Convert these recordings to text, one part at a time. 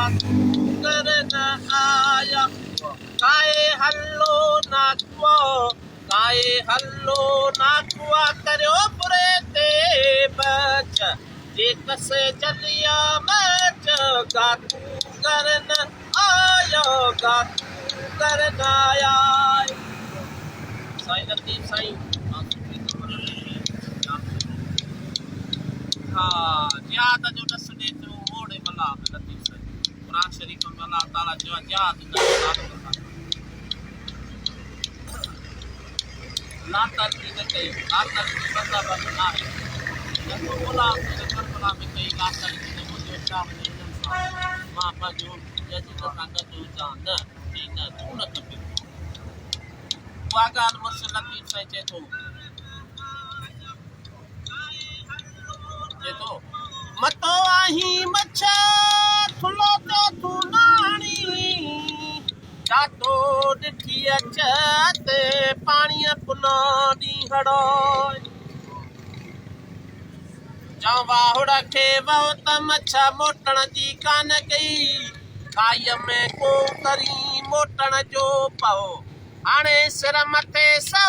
कातू करन आया काए हल्लो नाकुआ काए हल्लो नाकुआ करो बुरे ते बच जे कसे जलिया मच कातू करन आया कातू करन आया साईं लतीफ़ साईं हाँ जिहाद जो नस दे तो मोड़े मला लतीफ़ साईं कुरान शरीफ में अल्लाह ताला जो जिहाद ला तरकीब कई ला तरकीब बंदा बना है तो बोला करबला में कई ला तरकीब मुझे शाम में इंसान मां पर जो जजी का संगत जो जान ठीक है तू न कबे वागान मुझसे लतीफ़ साईं चेतो मतो आही मच्छा थुलो तो तू नाणी चाटो डिठी अचते पानी पुना दी हड़ो जवाहुड़ के बहुत मच्छा मोटण जी कान कई खाई में को करी मोटण जो पाओ हाणे सिर मथे सो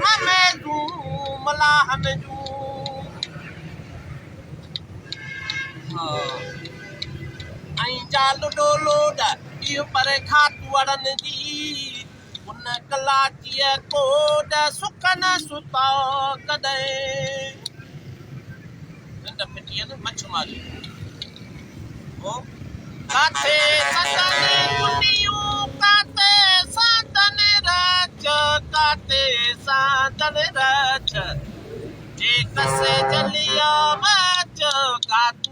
ममे जू मलाहन जू आई जाल डोलोड इयो पर खातू अड़न दी उन कलाची कोड सुखन सुता कदे नंद पिटियन मछ मारी ओ काते सदने दुनियो काते साधन रच जे कसे जलिया मच कातू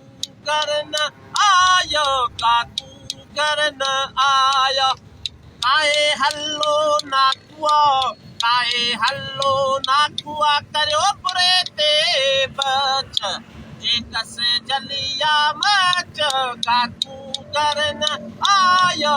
करन आयो कातू करन आयो काए हल्लो नाकुआ करो बुरे ते बच जे कसे जलिया मच कातू करन आयो